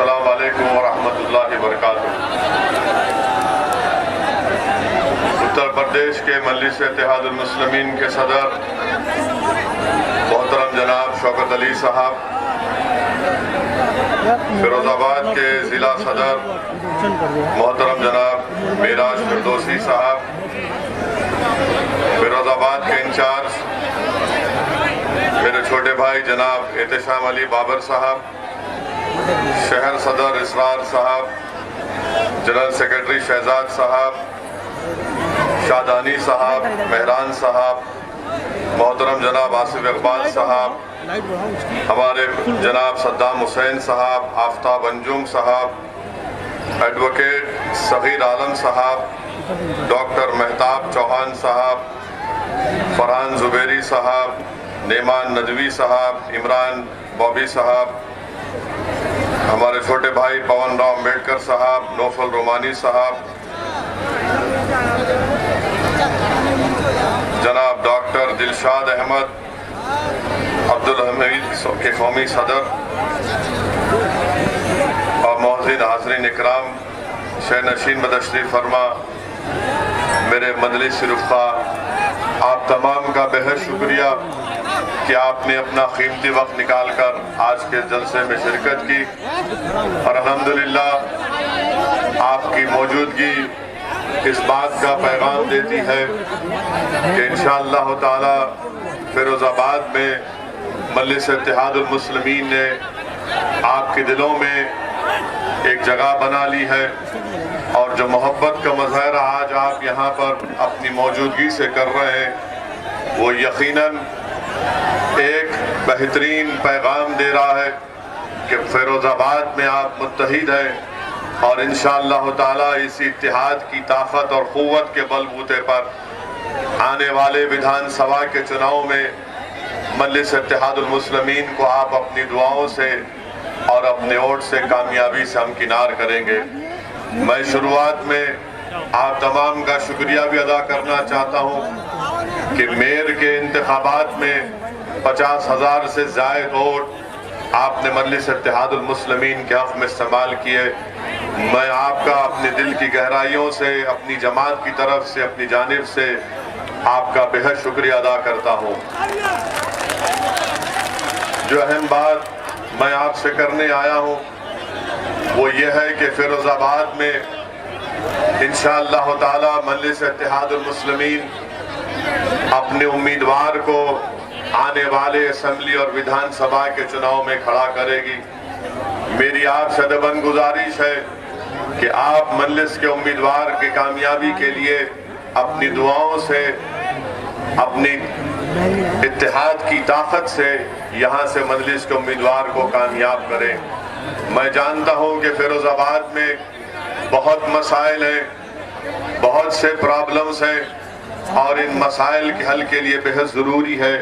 अस्सलाम वालेकुम व रहमतुल्लाहि व बरकातुहू। उत्तर प्रदेश के मजलिस इत्तेहादुल मुस्लिमीन के सदर मोहतरम जनाब शौकत अली साहब, फिरोजाबाद के ज़िला सदर मोहतरम जनाब मेराज फिरदौसी साहब, फिरोजाबाद के इंचार्ज मेरे छोटे भाई जनाब एहतशाम अली बाबर साहब, शहर सदर इसरार साहब, जनरल सेक्रेटरी शहजाद साहब, शादानी साहब, मेहरान साहब, मोहतरम जनाब आसिफ इकबाल साहब, हमारे जनाब सद्दाम हुसैन साहब, आफ्ताब अंजुम साहब, एडवोकेट सगीर आलम साहब, डॉक्टर मेहताब चौहान साहब, फरहान जुबेरी साहब, नेमान नदवी साहब, इमरान बॉबी साहब, हमारे छोटे भाई पवन राव अम्बेडकर साहब, नौफल रोमानी साहब, जनाब डॉक्टर दिलशाद अहमद, अब्दुल हमीद के कौमी सदर और मोहसिन हाज़रीन इकराम, शह नशीन बदश्री फरमा, मेरे मजलिस रुफ़ा, आप तमाम का बेहद शुक्रिया कि आपने अपना कीमती वक्त निकाल कर आज के जलसे में शिरकत की और अल्हम्दुलिल्लाह आपकी मौजूदगी इस बात का पैगाम देती है कि इंशाअल्लाह ताला फिरोजाबाद में मजलिस इत्तेहादुल मुस्लिमीन ने आपके दिलों में एक जगह बना ली है और जो मोहब्बत का मुज़ाहरा आज आप यहाँ पर अपनी मौजूदगी से कर रहे हैं वो यकीनन एक बेहतरीन पैगाम दे रहा है कि फिरोजाबाद में आप मुत्तहिद हैं और इंशाअल्लाह ताला इसी इत्तेहाद की ताकत और क़ुव्वत के बलबूते पर आने वाले विधानसभा के चुनाव में मजलिस इत्तेहादुल मुस्लिमीन को आप अपनी दुआओं से और अपने वोट से कामयाबी से हमकिनार करेंगे। मैं शुरुआत में आप तमाम का शुक्रिया भी अदा करना चाहता हूँ कि मेयर के इंतखाबात में 50,000 से ज़ायद वोट आपने मजलिस इत्तेहादुल मुस्लिमीन के हक़ में इस्तेमाल किए। मैं आपका अपने दिल की गहराइयों से, अपनी जमात की तरफ से, अपनी जानिब से आपका बेहद शुक्रिया अदा करता हूँ। जो अहम बात मैं आपसे करने आया हूँ वो ये है कि फिरोजाबाद में इंशाअल्लाह ताला मजलिस इत्तेहादुल मुस्लिमीन अपने उम्मीदवार को आने वाले असेंबली और विधानसभा के चुनाव में खड़ा करेगी। मेरी आपसे अदबन गुजारिश है कि आप मजलिस के उम्मीदवार की कामयाबी के लिए अपनी दुआओं से, अपनी इत्तेहाद की ताकत से यहाँ से मजलिस के उम्मीदवार को कामयाब करें। मैं जानता हूँ कि फिरोजाबाद में बहुत मसाइल हैं, बहुत से प्रॉब्लम्स हैं और इन मसाइल के हल के लिए बेहद ज़रूरी है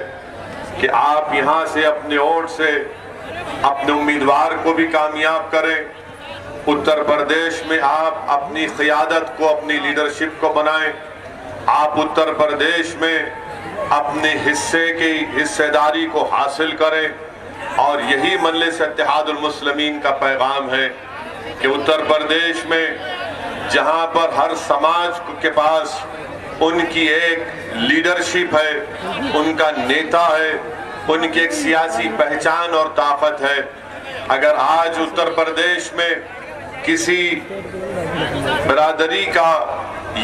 कि आप यहाँ से अपने वोट से अपने उम्मीदवार को भी कामयाब करें। उत्तर प्रदेश में आप अपनी क़ियादत को, अपनी लीडरशिप को बनाएं। आप उत्तर प्रदेश में अपने हिस्से की हिस्सेदारी को हासिल करें और यही मजलिस इत्तेहादुल मुस्लिमीन का पैगाम है कि उत्तर प्रदेश में जहाँ पर हर समाज के पास उनकी एक लीडरशिप है, उनका नेता है, उनकी एक सियासी पहचान और ताकत है। अगर आज उत्तर प्रदेश में किसी बिरादरी का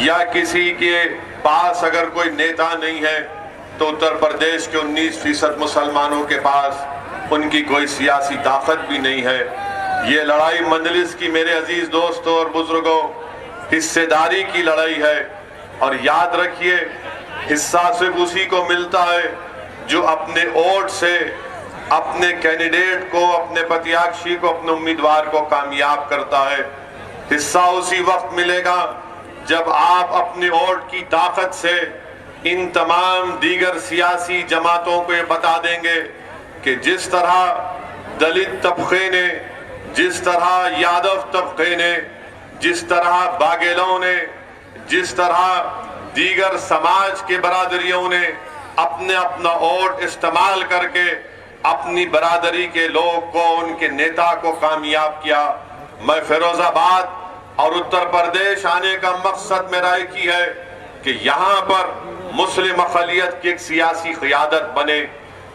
या किसी के पास अगर कोई नेता नहीं है तो उत्तर प्रदेश के 19% मुसलमानों के पास उनकी कोई सियासी ताकत भी नहीं है। ये लड़ाई मजलिस की मेरे अजीज दोस्तों और बुजुर्गों हिस्सेदारी की लड़ाई है और याद रखिए हिस्सा सिर्फ उसी को मिलता है जो अपने वोट से अपने कैंडिडेट को, अपने प्रत्याशी को, अपने उम्मीदवार को कामयाब करता है। हिस्सा उसी वक्त मिलेगा जब आप अपने वोट की ताकत से इन तमाम दीगर सियासी जमातों को ये बता देंगे कि जिस तरह दलित तबके ने, जिस तरह यादव तबके ने, जिस तरह बाघेलों ने, जिस तरह दीगर समाज के बरादरियों ने अपना वोट इस्तेमाल करके अपनी बरादरी के लोग को, उनके नेता को कामयाब किया। मैं फिरोजाबाद और उत्तर प्रदेश आने का मकसद मेरा एक ही है कि यहाँ पर मुस्लिम अक़लियत की एक सियासी क़ियादत बने,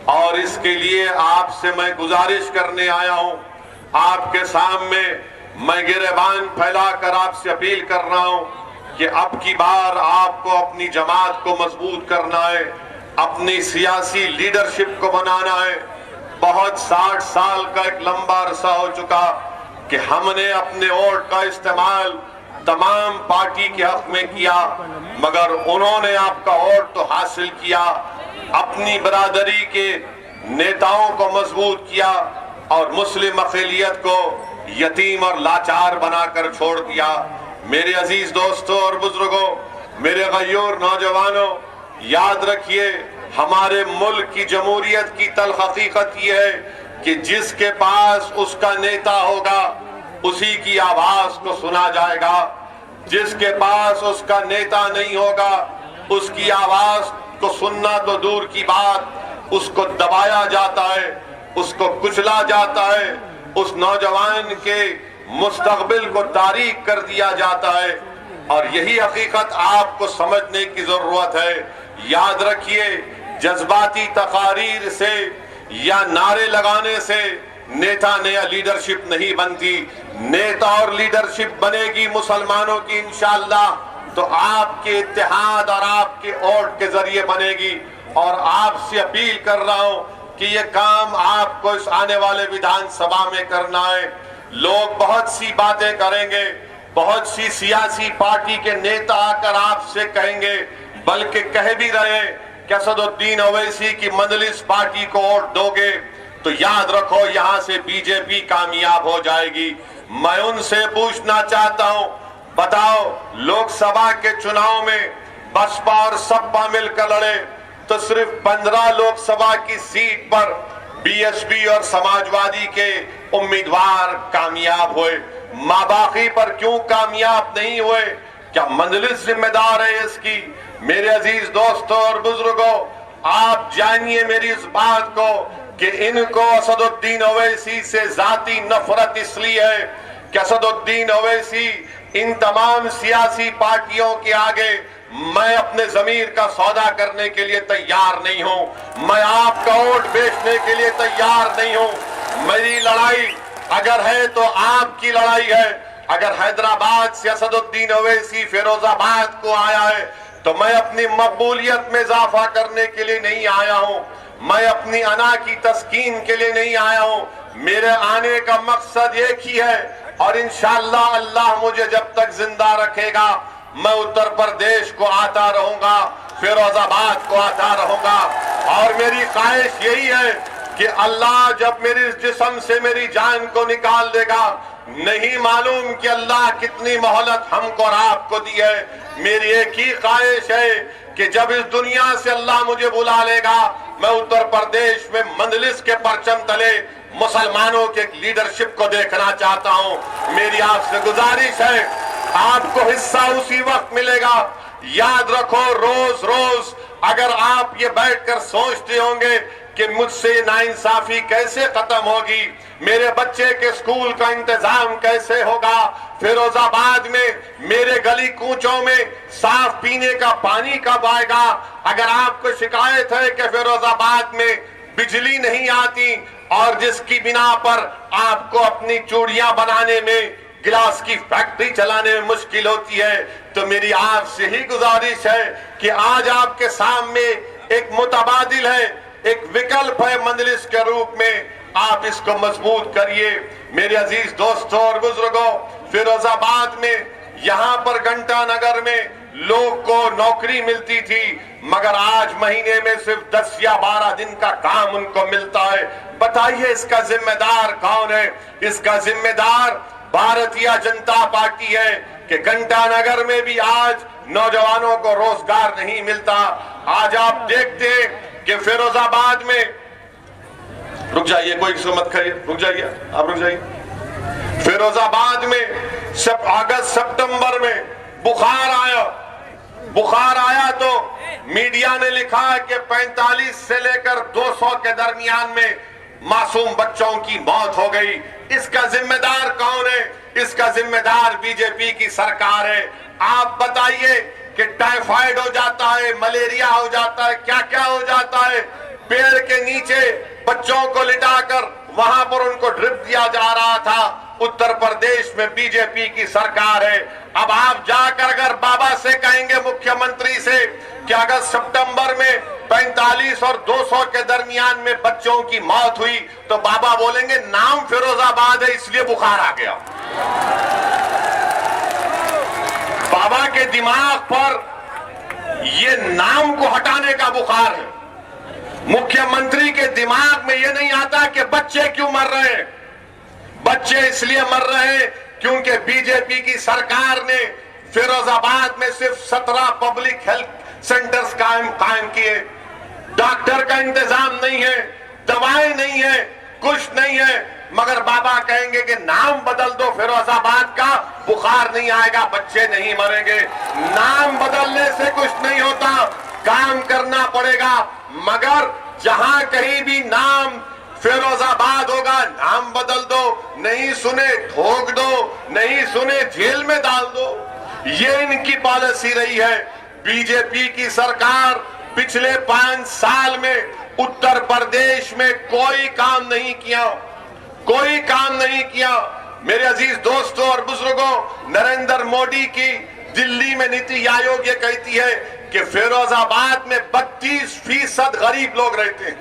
और इसके लिए आपसे मैं गुजारिश करने आया हूँ। आपके सामने मैं गिरेबान फैलाकर आपसे अपील कर रहा हूँ कि अब की बार आपको अपनी जमात को मजबूत करना है, अपनी सियासी लीडरशिप को बनाना है। बहुत 60 साल का एक लंबा अरसा हो चुका कि हमने अपने वोट का इस्तेमाल तमाम पार्टी के हक में किया, मगर उन्होंने आपका वोट तो हासिल किया, अपनी बरादरी के नेताओं को मजबूत किया और मुस्लिम अक़लियत को यतीम और लाचार बनाकर छोड़ दिया। मेरे अजीज दोस्तों और बुजुर्गों, मेरे गयूर नौजवानों, याद रखिए, हमारे मुल्क की जमहूरियत की तल्ख़ हकीकत यह है कि जिसके पास उसका नेता होगा उसी की आवाज को सुना जाएगा। जिसके पास उसका नेता नहीं होगा उसकी आवाज को सुनना तो दूर की बात, उसको दबाया जाता है, उसको कुचला जाता है, उस नौजवान के मुस्तकबिल को तारीक कर दिया जाता है। और यही हकीकत आपको समझने की जरूरत है। याद रखिए, जज्बाती तकारीर से या नारे लगाने से नेता नया लीडरशिप नहीं बनती। नेता और लीडरशिप बनेगी मुसलमानों की इंशाअल्लाह तो आपके इत्तेहाद और आपके वोट के जरिए बनेगी। और आपसे अपील कर रहा हूं कि ये काम आपको इस आने वाले विधानसभा में करना है। लोग बहुत सी बातें करेंगे, बहुत सी सियासी पार्टी के नेता आकर आपसे कहेंगे, बल्कि कह भी रहे कि असदुद्दीन ओवैसी की मजलिस पार्टी को वोट दोगे तो याद रखो यहां से बीजेपी कामयाब हो जाएगी। मैं उनसे पूछना चाहता हूं, बताओ लोकसभा के चुनाव में बसपा और सपा मिलकर लड़े तो सिर्फ 15 लोकसभा की सीट पर बीएसपी और समाजवादी के उम्मीदवार कामयाब हुए। बाकी पर क्यों कामयाब नहीं हुए? क्या मजलिस जिम्मेदार है इसकी? मेरे अजीज दोस्तों और बुजुर्गों, आप जानिए मेरी इस बात को कि इनको असदुद्दीन ओवैसी से जाती नफरत इसलिए है कि असदुद्दीन ओवैसी इन तमाम सियासी पार्टियों के आगे मैं अपने जमीर का सौदा करने के लिए तैयार नहीं हूं। मैं आपका वोट बेचने के लिए तैयार नहीं हूं। मेरी लड़ाई अगर है तो आपकी लड़ाई है। अगर हैदराबाद से असदुद्दीन ओवैसी फिरोजाबाद को आया है तो मैं अपनी मकबूलियत में इजाफा करने के लिए नहीं आया हूं। मैं अपनी अना की तस्कीन के लिए नहीं आया हूं। मेरे आने का मकसद एक ही है और इंशाअल्लाह अल्लाह मुझे जब तक जिंदा रखेगा मैं उत्तर प्रदेश को आता रहूंगा, फिरोजाबाद को आता रहूंगा। और मेरी ख्वाहिश यही है कि अल्लाह जब मेरे इस जिस्म से मेरी जान को निकाल देगा, नहीं मालूम कि अल्लाह कितनी मोहलत हमको और आपको दी है। मेरी एक ही ख्वाहिश है कि जब इस दुनिया से अल्लाह मुझे बुला लेगा मैं उत्तर प्रदेश में मंजलिस के परचम तले मुसलमानों के लीडरशिप को देखना चाहता हूं। मेरी आपसे गुजारिश है, आपको हिस्सा उसी वक्त मिलेगा। याद रखो, रोज रोज अगर आप ये बैठकर सोचते होंगे कि मुझसे नाइंसाफी कैसे खत्म होगी, मेरे बच्चे के स्कूल का इंतजाम कैसे होगा, फिरोजाबाद में मेरे गली कूचों में साफ पीने का पानी कब आएगा, अगर आपको शिकायत है कि फिरोजाबाद में बिजली नहीं आती और जिसकी बिना पर आपको अपनी चूड़ियां बनाने में, गिलास की फैक्ट्री चलाने में मुश्किल होती है, तो मेरी आपसे ही गुजारिश है कि आज आपके सामने एक मुतबादिल है, एक विकल्प है मंजलिस के रूप में, आप इसको मजबूत करिए। मेरे अजीज दोस्तों और बुजुर्गों, फिरोजाबाद में यहाँ पर घंटा नगर में लोग को नौकरी मिलती थी, मगर आज महीने में सिर्फ 10 या 12 दिन का काम उनको मिलता है। बताइए इसका जिम्मेदार कौन है? इसका जिम्मेदार भारतीय जनता पार्टी है कि घंटा नगर में भी आज नौजवानों को रोजगार नहीं मिलता। आज आप देखते हैं कि फिरोजाबाद में, रुक जाइए, कोई किसी मत करिए, रुक जाइए, आप रुक जाइए। फिरोजाबाद में अगस्त सितंबर में बुखार आया तो मीडिया ने लिखा है कि 45 से लेकर 200 के दरमियान में मासूम बच्चों की मौत हो गई। इसका जिम्मेदार कौन है? इसका जिम्मेदार बीजेपी की सरकार है। आप बताइए कि टाइफाइड हो जाता है, मलेरिया हो जाता है, क्या क्या हो जाता है। पेड़ के नीचे बच्चों को लिटाकर वहां पर उनको ड्रिप दिया जा रहा था। उत्तर प्रदेश में बीजेपी की सरकार है। अब आप जाकर अगर बाबा से कहेंगे, मुख्यमंत्री से, कि अगर सितंबर में 45 और 200 के दरमियान में बच्चों की मौत हुई तो बाबा बोलेंगे नाम फिरोजाबाद है इसलिए बुखार आ गया। बाबा के दिमाग पर ये नाम को हटाने का बुखार है। मुख्यमंत्री के दिमाग में ये नहीं आता कि बच्चे क्यों मर रहे हैं। बच्चे इसलिए मर रहे हैं क्योंकि बीजेपी की सरकार ने फिरोजाबाद में सिर्फ 17 पब्लिक हेल्थ सेंटर्स कायम किए। डॉक्टर का इंतजाम नहीं है, दवाएं नहीं है, कुछ नहीं है, मगर बाबा कहेंगे कि नाम बदल दो फिरोजाबाद का, बुखार नहीं आएगा, बच्चे नहीं मरेंगे। नाम बदलने से कुछ नहीं होता, काम करना पड़ेगा। मगर जहां कहीं भी नाम फिरोजाबाद होगा, नाम बदल दो, नहीं सुने ठोक दो, नहीं सुने जेल में डाल दो। ये इनकी पॉलिसी रही है। बीजेपी की सरकार पिछले 5 साल में उत्तर प्रदेश में कोई काम नहीं किया, कोई काम नहीं किया। मेरे अजीज दोस्तों और बुजुर्गों, नरेंद्र मोदी की दिल्ली में नीति आयोग ये कहती है कि फिरोजाबाद में 32% गरीब लोग रहते हैं।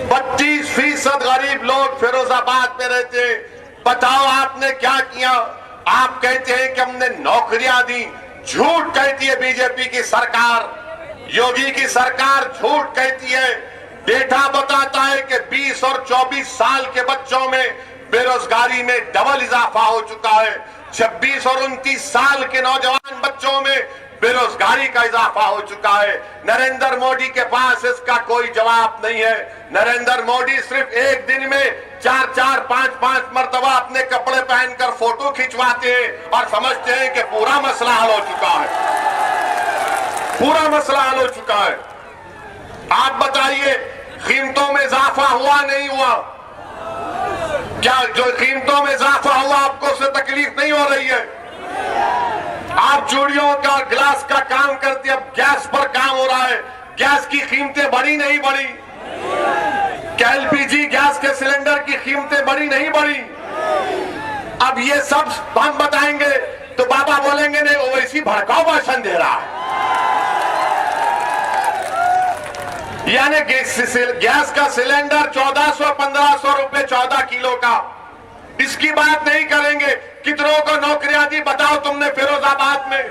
32% गरीब लोग फिरोजाबाद में रहते हैं। बताओ आपने क्या किया? आप कहते हैं कि हमने नौकरियां दी। झूठ कहती है बीजेपी की सरकार, योगी की सरकार झूठ कहती है। डेटा बताता है कि 20 और 24 साल के बच्चों में बेरोजगारी में डबल इजाफा हो चुका है। 26 और 29 साल के नौजवान बच्चों में बेरोजगारी का इजाफा हो चुका है। नरेंद्र मोदी के पास इसका कोई जवाब नहीं है। नरेंद्र मोदी सिर्फ एक दिन में 4-4, 5-5 मरतबा अपने कपड़े पहनकर फोटो खिंचवाते हैं और समझते हैं कि पूरा मसला हल हो चुका है, पूरा मसला हल हो चुका है। आप बताइए, कीमतों में इजाफा हुआ नहीं हुआ? क्या जो कीमतों में इजाफा हुआ आपको उससे तकलीफ नहीं हो रही है? आप चूड़ियों का गिलास का काम करते, अब गैस पर काम हो रहा है। गैस की कीमतें बढ़ी नहीं बढ़ी? क्या एलपीजी गैस के सिलेंडर की कीमतें बढ़ी नहीं बढ़ी? अब ये सब हम बताएंगे तो बाबा बोलेंगे नहीं, ओवैसी भड़काऊ भाषण दे रहा है। यानी गैस का सिलेंडर 1400-1500 रुपए 14 किलो का, इसकी बात नहीं करेंगे। कितनों को नौकरियां दी बताओ तुमने फिरोजाबाद में?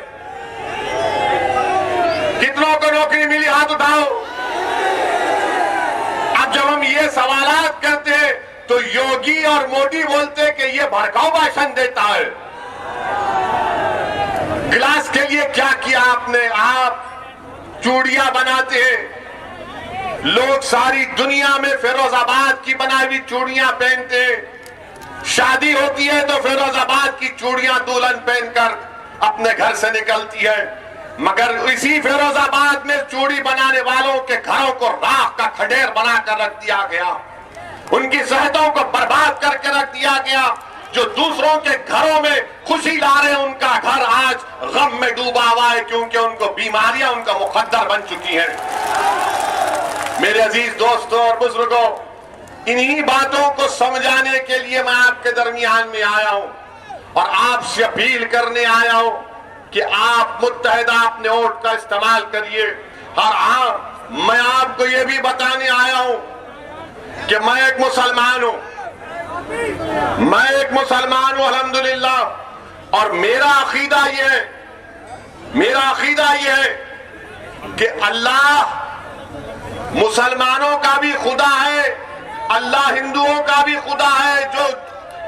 कितनों को नौकरी मिली? हाथ उठाओ। अब जब हम ये सवालात करते हैं तो योगी और मोदी बोलते कि ये भड़काऊ भाषण देता है। गिलास के लिए क्या किया आपने? आप चूड़ियां बनाते हैं, लोग सारी दुनिया में फिरोजाबाद की बनाई हुई चूड़ियां पहनते हैं। शादी होती है तो फिरोजाबाद की चूड़ियां दुल्हन पहनकर अपने घर से निकलती है। मगर इसी फिरोजाबाद में चूड़ी बनाने वालों के घरों को राख का खडेर बनाकर रख दिया गया, उनकी सेहतों को बर्बाद करके रख दिया गया। जो दूसरों के घरों में खुशी ला रहे हैं, उनका घर आज गम में डूबा हुआ है, क्योंकि उनको बीमारियां उनका मुकद्दर बन चुकी हैं। मेरे अजीज दोस्तों और बुजुर्गों, इन्हीं बातों को समझाने के लिए मैं आपके दरमियान में आया हूं और आपसे अपील करने आया हूं कि आप मुत्तहिदा अपने वोट का इस्तेमाल करिए। और मैं आपको यह भी बताने आया हूं कि मैं एक मुसलमान हूं, मैं एक मुसलमान हूं अल्हम्दुलिल्लाह। और मेरा अकीदा यह है कि अल्लाह मुसलमानों का भी खुदा है, अल्लाह हिंदुओं का भी खुदा है। जो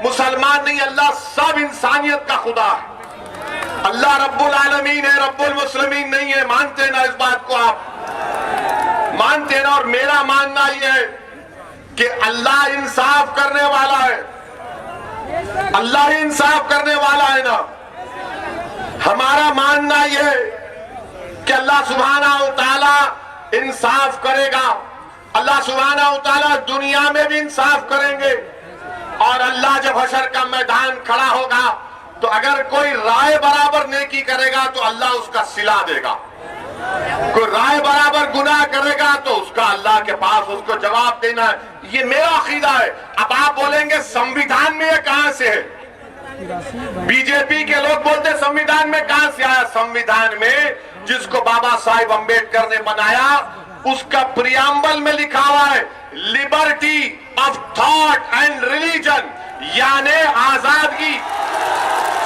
मुसलमान नहीं, अल्लाह सब इंसानियत का खुदा है। अल्लाह रब्बुल आलमीन है, रब्बुल मुस्लिमीन नहीं है। मानते ना इस बात को? आप मानते ना? और मेरा मानना यह है कि अल्लाह इंसाफ करने वाला है, अल्लाह इंसाफ करने वाला है ना। हमारा मानना यह है कि अल्लाह सुब्हानहू व तआला इंसाफ करेगा अल्लाह सुब्हानहू तआला दुनिया में भी इंसाफ करेंगे और अल्लाह जब हशर का मैदान खड़ा होगा तो अगर कोई राय बराबर नेकी करेगा तो अल्लाह उसका सिला देगा, कोई राय बराबर गुनाह करेगा तो उसका अल्लाह के पास उसको जवाब देना है। ये मेरा अकीदा है। अब आप बोलेंगे संविधान में ये कहां से है? बीजेपी के लोग बोलते संविधान में कहां से आया? संविधान में जिसको बाबा साहिब अम्बेडकर ने बनाया उसका प्रियम्बल में लिखा हुआ है liberty of thought and religion, यानी आजादी।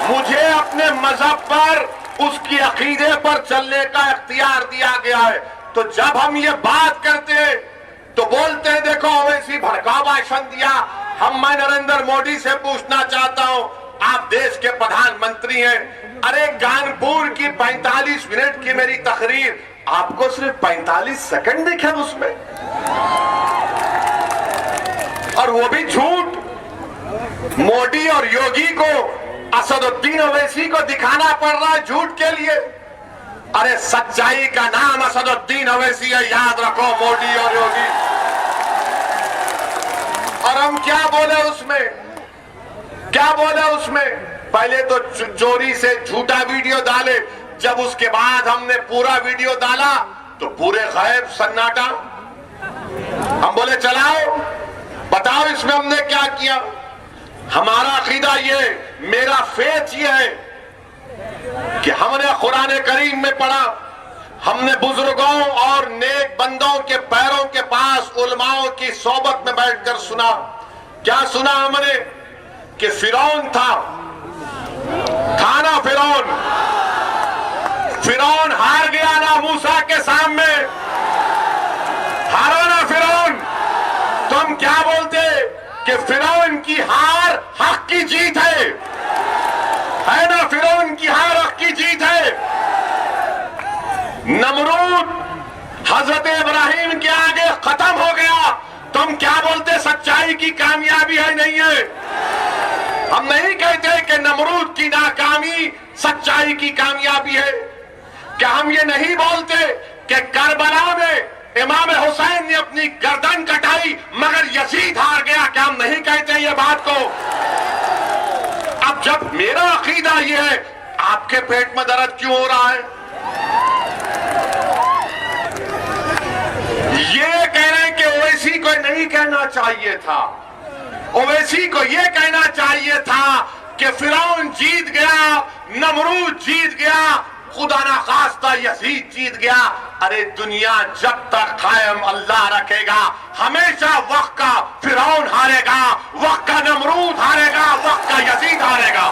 मुझे अपने मजहब पर उसकी अकीदे पर चलने का इख्तियार दिया गया है। तो जब हम ये बात करते हैं तो बोलते हैं देखो ओवैसी भड़काऊ भाषण दिया। मैं नरेंद्र मोदी से पूछना चाहता हूं, आप देश के प्रधानमंत्री हैं, अरे कानपुर की 45 मिनट की मेरी तकरीर आपको सिर्फ 45 सेकंड दिखे उसमें, और वो भी झूठ। मोदी और योगी को असदुद्दीन ओवैसी को दिखाना पड़ रहा है झूठ के लिए। अरे सच्चाई का नाम असदुद्दीन ओवैसी है, याद रखो, मोदी और योगी। और हम क्या बोले उसमें, क्या बोले उसमें? पहले तो चोरी से झूठा वीडियो डाले, जब उसके बाद हमने पूरा वीडियो डाला तो पूरे गायब, सन्नाटा। हम बोले चलाओ, बताओ इसमें हमने क्या किया। हमारा अकीदा ये, मेरा फेथ ये है कि हमने कुरान करीम में पढ़ा, हमने बुजुर्गों और नेक बंदों के पैरों के पास उलमाओं की सोबत में बैठकर सुना। क्या सुना हमने? कि फिरौन था ना फिरौन, फिरौन हार गया ना मूसा के सामने, हारा ना फिरौन। तो हम क्या बोलते कि फिरौन की हार हक की जीत है ना? फिरौन की हार हक की जीत है। नमरूद हजरत इब्राहिम के आगे खत्म हो गया, तो हम क्या बोलते? सच्चाई की कामयाबी है, नहीं है। हम नहीं कहते कि नमरूद की नाकामी सच्चाई की कामयाबी है। क्या हम ये नहीं बोलते कि करबला में इमाम हुसैन ने अपनी गर्दन कटाई मगर यजीद हार गया? क्या हम नहीं कहते ये बात को? अब जब मेरा अकीदा ये है, आपके पेट में दर्द क्यों हो रहा है? ये कह रहे हैं कि ओवैसी को नहीं कहना चाहिए था, ओवैसी को यह कहना चाहिए था कि फिरौन जीत गया, नमरूद जीत गया, खुदा ना खास्ता यजीद जीत गया। अरे दुनिया जब तक कायम अल्लाह रखेगा, हमेशा वक्त का फिरौन हारेगा, वक्त का नमरूद हारेगा, वक्त का यजीद हारेगा।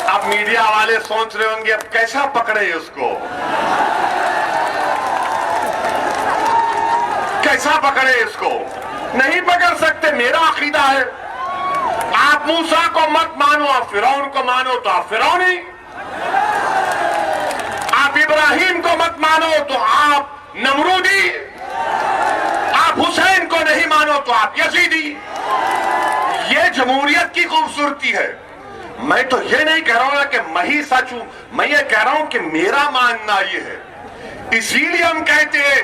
अब मीडिया वाले सोच रहे होंगे अब कैसा पकड़े उसको, कैसा पकड़े इसको? नहीं पकड़ सकते। मेरा अकीदा है, आप मूसा को मत मानो, आप फिरौन को मानो तो आप फिरौनी, आप इब्राहिम को मत मानो तो आप नमरूदी, आप हुसैन को नहीं मानो तो आप यजीदी। ये जमहूरियत की खूबसूरती है। मैं तो ये नहीं कह रहा हूं कि मैं ही सच हूं, मैं ये कह रहा हूं कि मेरा मानना ये है। इसीलिए हम कहते हैं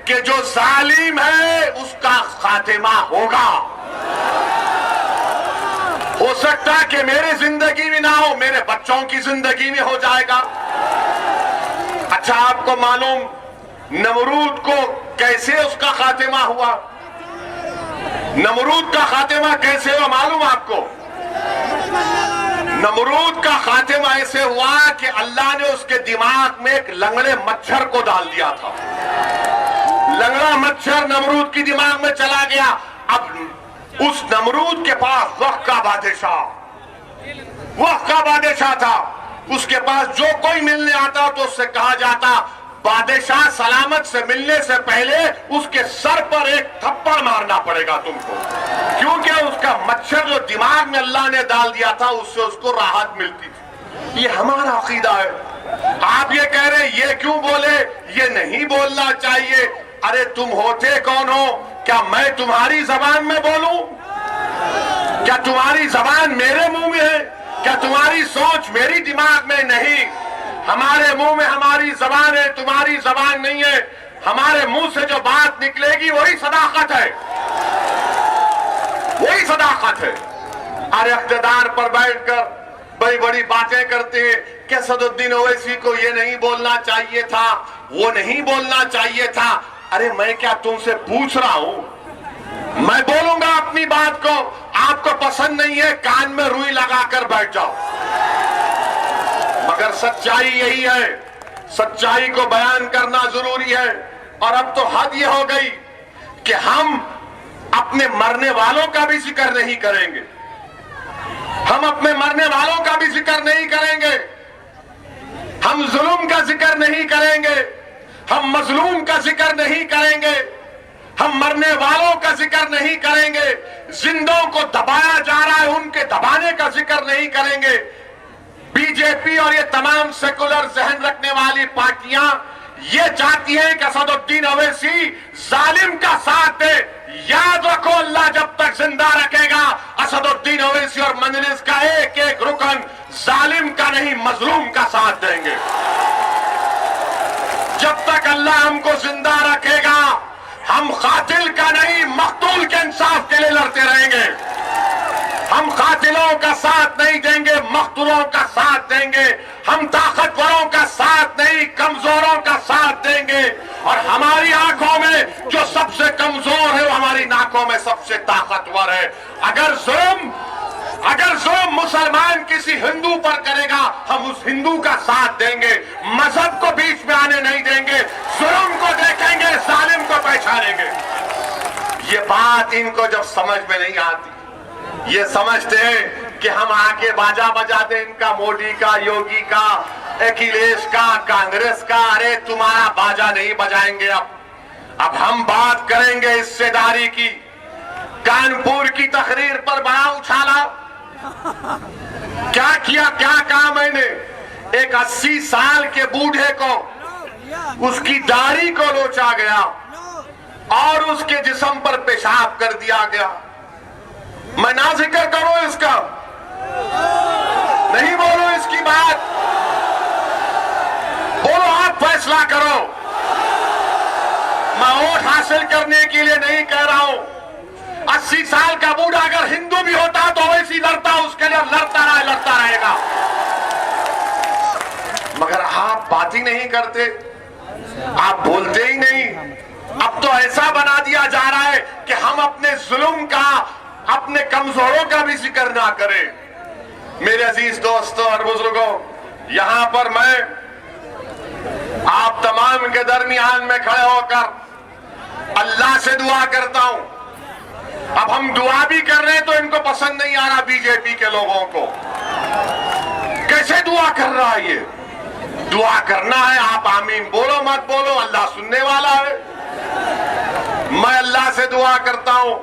कि जो जालिम है उसका खातिमा होगा। हो सकता है कि मेरी जिंदगी में ना हो, मेरे बच्चों की जिंदगी में हो जाएगा। अच्छा, आपको मालूम नमरूद को कैसे उसका खातिमा हुआ? नमरूद का खातिमा कैसे हुआ मालूम आपको? नमरूद का खातिमा ऐसे हुआ कि अल्लाह ने उसके दिमाग में एक लंगड़े मच्छर को डाल दिया था। लंगड़ा मच्छर नमरूद की दिमाग में चला गया। अब उस नमरूद के पास वक्त का बादशाह था। उसके पास जो कोई मिलने आता तो उससे कहा जाता, बादशाह सलामत से मिलने से पहले उसके सर पर एक थप्पड़ मारना पड़ेगा तुमको, क्योंकि उसका मच्छर जो दिमाग में अल्लाह ने डाल दिया था उससे उसको राहत मिलती थी। ये हमारा अकीदा है। आप ये कह रहे ये क्यों बोले? ये नहीं बोलना चाहिए। अरे तुम होते कौन हो? क्या मैं तुम्हारी जबान में बोलूं? क्या तुम्हारी जबान मेरे मुंह में है? क्या तुम्हारी सोच मेरी दिमाग में नहीं? हमारे मुंह में हमारी जबान है, तुम्हारी जबान नहीं है। हमारे मुंह से जो बात निकलेगी वही सदाकत है, वही सदाकत है। अरे इख्तिदार पर बैठकर बड़ी बड़ी बातें करते हैं कि असदुद्दीन ओवैसी को ये नहीं बोलना चाहिए था, वो नहीं बोलना चाहिए था। अरे मैं क्या तुमसे पूछ रहा हूं? मैं बोलूंगा अपनी बात को, आपको पसंद नहीं है कान में रुई लगाकर बैठ जाओ, मगर सच्चाई यही है, सच्चाई को बयान करना जरूरी है। और अब तो हद ये हो गई कि हम अपने मरने वालों का भी जिक्र नहीं करेंगे, हम अपने मरने वालों का भी जिक्र नहीं करेंगे, हम जुल्म का जिक्र नहीं करेंगे, हम मजलूम का जिक्र नहीं करेंगे, हम मरने वालों का जिक्र नहीं करेंगे, जिंदों को दबाया जा रहा है उनके दबाने का जिक्र नहीं करेंगे। बीजेपी और ये तमाम सेकुलर जहन रखने वाली पार्टियां ये चाहती हैं कि असदुद्दीन ओवैसी जालिम का साथ दे। याद रखो, अल्लाह जब तक जिंदा रखेगा असदुद्दीन ओवैसी और मजलिस का एक एक रुकन जालिम का नहीं मजलूम का साथ देंगे। जब तक अल्लाह हमको जिंदा रखेगा हम कातिल का नहीं मकतूल के इंसाफ के लिए लड़ते रहेंगे। हम कातिलों का साथ नहीं देंगे, मकतूलों का साथ देंगे। हम ताकतवरों का साथ नहीं, कमजोरों का साथ देंगे। और हमारी आंखों में जो सबसे कमजोर है वो हमारी नाकों में सबसे ताकतवर है। अगर जुल्म मुसलमान किसी हिंदू पर करेगा हम उस हिंदू का साथ देंगे, मजहब को बीच में आने नहीं देंगे, जुल्म को देखेंगे, जालिम को पहचानेंगे। ये बात इनको जब समझ में नहीं आती, ये समझते हैं कि हम आके बाजा बजा दें इनका, मोदी का, योगी का, अखिलेश का, कांग्रेस का। अरे तुम्हारा बाजा नहीं बजाएंगे। अब हम बात करेंगे हिस्सेदारी की। कानपुर की तकरीर पर बड़ा उछाला, क्या किया, क्या कहा मैंने? एक 80 साल के बूढ़े को उसकी दाढ़ी को लोचा गया और उसके जिस्म पर पेशाब कर दिया गया। मैं ना जिक्र करूं इसका, नहीं बोलो इसकी बात, बोलो आप फैसला करो। मैं वोट हासिल करने के लिए नहीं कह रहा हूं। 80 साल का बूढ़ा अगर हिंदू भी होता तो वैसी लड़ता, उसके लिए लड़ता रहेगा। मगर आप बात ही नहीं करते, आप बोलते ही नहीं। अब तो ऐसा बना दिया जा रहा है कि हम अपने जुल्म का, अपने कमजोरों का भी जिक्र ना करें। मेरे अजीज दोस्तों और बुजुर्गों, यहां पर मैं आप तमाम के दरमियान में खड़े होकर अल्लाह से दुआ करता हूं। अब हम दुआ भी कर रहे हैं तो इनको पसंद नहीं आ रहा बीजेपी के लोगों को। कैसे दुआ कर रहा है ये? दुआ करना है, आप आमीन बोलो मत बोलो, अल्लाह सुनने वाला है। मैं अल्लाह से दुआ करता हूं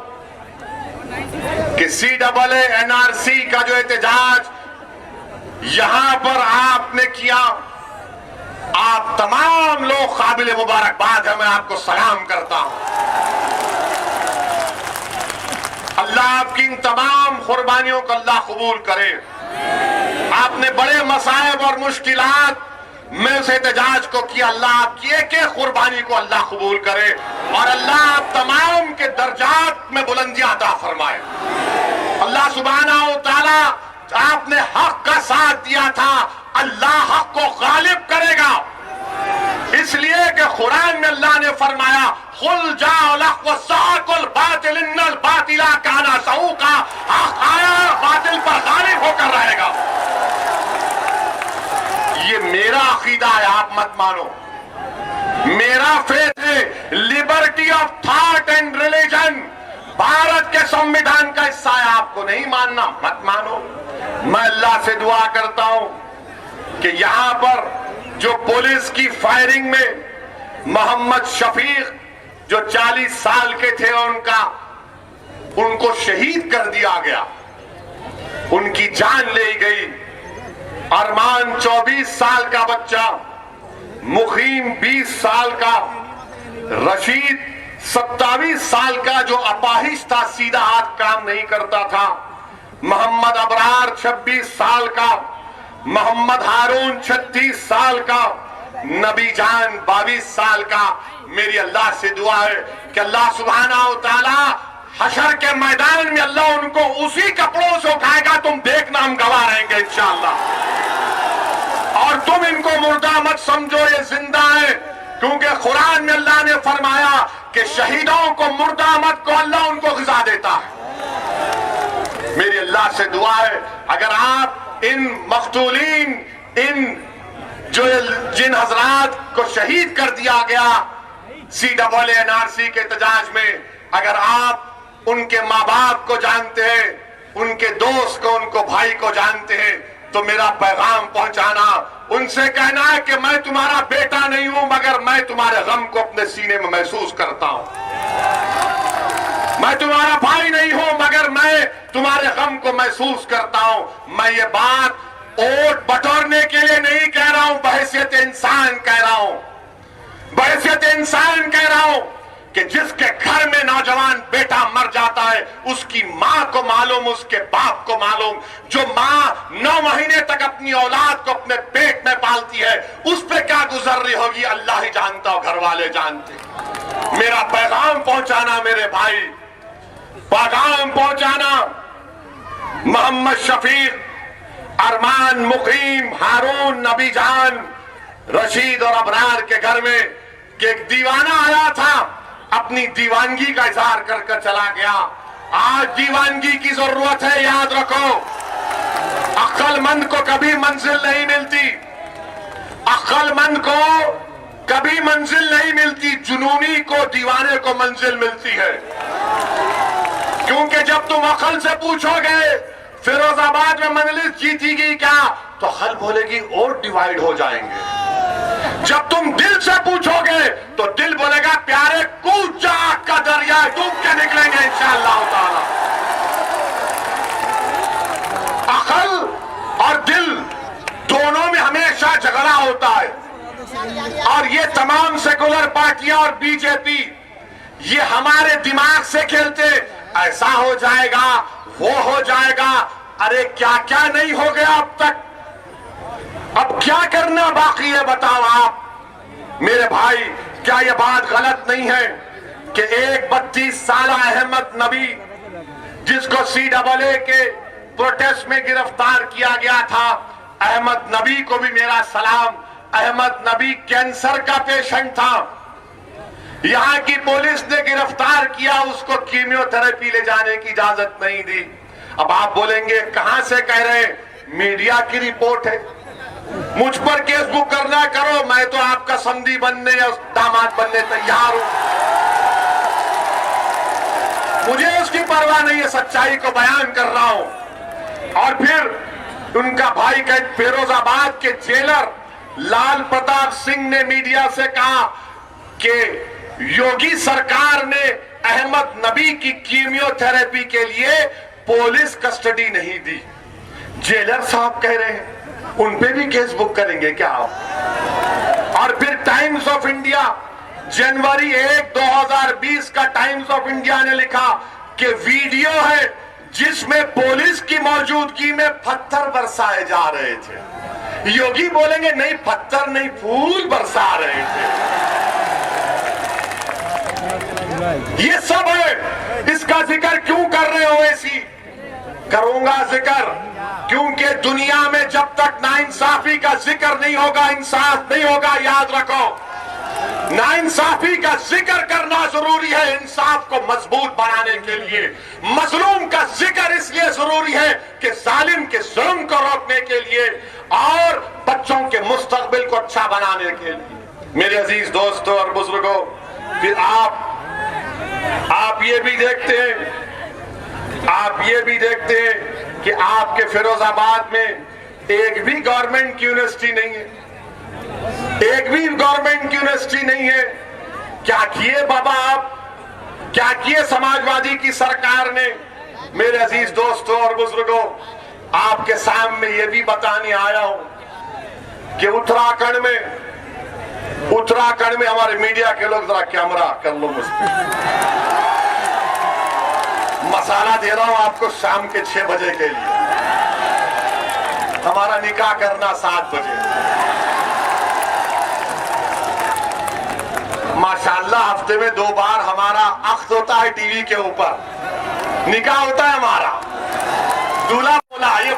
कि CAA NRC का जो एहतजाज यहां पर आपने किया, आप तमाम लोग काबिल मुबारकबाद है, मैं आपको सलाम करता हूं। अल्लाह आपकी इन तमाम कुर्बानियों को अल्लाह कबूल करे। आपने बड़े मसाइब और मुश्किलात में उस एहतजाज को किया, अल्लाह आपकी एक एक कुर्बानी को अल्लाह कबूल करे और अल्लाह आप तमाम के दर्जात में बुलंदियां अता फरमाए। अल्लाह सुब्हानहू व तआला, आपने हक का साथ दिया था, अल्लाह हक को गालिब करेगा। इसलिए कि कुरान में अल्लाह ने फरमाया, कुल जाओ लक व साकुल बातिल इन्नल बातिला काना सऊका, हक आया बातिल पर गालिब होकर रहेगा। ये मेरा अकीदा है, आप मत मानो। मेरा फेथ है liberty of thought and religion, Bharat के संविधान का हिस्सा है। आपको नहीं मानना, मत मानो। मैं अल्लाह से दुआ करता हूं कि यहां पर जो पुलिस की फायरिंग में मोहम्मद शफीक जो 40 साल के थे उनको शहीद कर दिया गया, उनकी जान ले गई। अरमान 24 साल का बच्चा, मुखीम 20 साल का, रशीद 27 साल का जो अपाहिज था, सीधा हाथ काम नहीं करता था, मोहम्मद अबरार 26 साल का, मोहम्मद हारून 36 साल का, नबी जान 22 साल का। मेरी अल्लाह से दुआ है कि अल्लाह सुब्हानहू व तआला हशर के मैदान में अल्लाह उनको उसी कपड़ों से उठाएगा। तुम देखना, हम गवाह रहेंगे इंशाअल्लाह। और तुम इनको मुर्दा मत समझो, ये जिंदा है, क्योंकि कुरान में अल्लाह ने फरमाया कि शहीदों को मुर्दा मत को अल्लाह उनको ग़िज़ा देता है। मेरी अल्लाह से दुआ है अगर आप इन मक़तूलीन, इन जो जिन हजरात को शहीद कर दिया गया CAA-NRC के एहतजाज में, अगर आप उनके माँ बाप को जानते हैं, उनके दोस्त को, उनको भाई को जानते हैं, तो मेरा पैगाम पहुंचाना, उनसे कहना है कि मैं तुम्हारा बेटा नहीं हूं, मगर मैं तुम्हारे गम को अपने सीने में महसूस करता हूं। मैं तुम्हारा भाई नहीं हूं, मगर मैं तुम्हारे गम को महसूस करता हूं। मैं ये बात वोट बटोरने के लिए नहीं कह रहा हूं, बहैसियत इंसान कह रहा हूं, बहैसियत इंसान कह रहा हूं कि जिसके घर में नौजवान बेटा मर जाता है, उसकी मां को मालूम, उसके बाप को मालूम। जो मां 9 महीने तक अपनी औलाद को अपने पेट में पालती है, उस पे क्या गुजर रही होगी अल्लाह ही जानता हो, घर वाले जानते। मेरा पैगाम पहुंचाना मेरे भाई, पैगाम पहुंचाना मोहम्मद शफीक, अरमान, मुकीम, हारून, नबी जान, रशीद और अबरार के घर में कि एक दीवाना आया था, अपनी दीवानगी का इजहार कर कर चला गया। आज दीवानगी की जरूरत है, याद रखो। अक्लमंद को कभी मंजिल नहीं मिलती, अक्लमंद को कभी मंजिल नहीं मिलती, जुनूनी को, दीवाने को मंजिल मिलती है। क्योंकि जब तुम अकल से पूछोगे फिरोजाबाद में मजलिस जीतेगी क्या, तो अकल बोलेगी वोट डिवाइड हो जाएंगे। जब तुम दिल से पूछोगे तो दिल बोलेगा प्यारे कूद जा, आग का दरिया डूब के निकलेंगे इंशाअल्लाह ताला। अकल और दिल दोनों में हमेशा झगड़ा होता है। और ये तमाम सेकुलर पार्टियां और बीजेपी ये हमारे दिमाग से खेलते, ऐसा हो जाएगा, वो हो जाएगा। अरे क्या क्या नहीं हो गया अब तक, अब क्या करना बाकी है बताओ आप मेरे भाई। क्या यह बात गलत नहीं है कि एक 32 साल अहमद नबी, जिसको CAA के प्रोटेस्ट में गिरफ्तार किया गया था, अहमद नबी को भी मेरा सलाम। अहमद नबी कैंसर का पेशेंट था, यहां की पुलिस ने गिरफ्तार किया, उसको कीमियोथेरेपी ले जाने की इजाजत नहीं दी। अब आप बोलेंगे कहां से कह रहे हैं, मीडिया की रिपोर्ट है, मुझ पर केस बुक करना करो, मैं तो आपका समधी बनने या दामाद बनने तैयार हूं, मुझे उसकी परवाह नहीं है, सच्चाई को बयान कर रहा हूं। और फिर उनका भाई का फिरोजाबाद के जेलर लाल प्रताप सिंह ने मीडिया से कहा कि योगी सरकार ने अहमद नबी की कीमियोथेरेपी के लिए पुलिस कस्टडी नहीं दी। जेलर साहब कह रहे हैं उन पे भी केस बुक करेंगे क्या आप? और फिर टाइम्स ऑफ इंडिया जनवरी 1, 2020 का टाइम्स ऑफ इंडिया ने लिखा कि वीडियो है जिसमें पुलिस की मौजूदगी में पत्थर बरसाए जा रहे थे। योगी बोलेंगे नहीं पत्थर नहीं, फूल बरसा रहे थे। ये सब है, इसका जिक्र क्यों कर रहे हो? ऐसी करूंगा जिक्र, क्योंकि दुनिया में जब तक नाइंसाफी का जिक्र नहीं होगा, इंसाफ नहीं होगा। याद रखो, नाइंसाफी का जिक्र करना जरूरी है इंसाफ को मजबूत बनाने के लिए। मजलूम का जिक्र इसलिए जरूरी है कि जालिम के जुल्म को रोकने के लिए और बच्चों के मुस्तकबिल को अच्छा बनाने के लिए। मेरे अजीज दोस्तों और बुजुर्गों, फिर आप ये भी देखते हैं, कि आपके फिरोजाबाद में एक भी गवर्नमेंट की यूनिवर्सिटी नहीं है, एक भी गवर्नमेंट की यूनिवर्सिटी नहीं है। क्या किए बाबा आप, क्या किए समाजवादी की सरकार ने? मेरे अजीज दोस्तों और बुजुर्गों, आपके सामने ये भी बताने आया हूं कि उत्तराखंड में हमारे मीडिया के लोग, जरा कैमरा कर लो मुझ पर, मसाला दे रहा हूं आपको शाम के 6 बजे के लिए, हमारा निकाह करना 7 बजे। माशाल्लाह हफ्ते में 2 बार हमारा अख्त होता है टीवी के ऊपर, निकाह होता है हमारा। दूल्हा बोला ये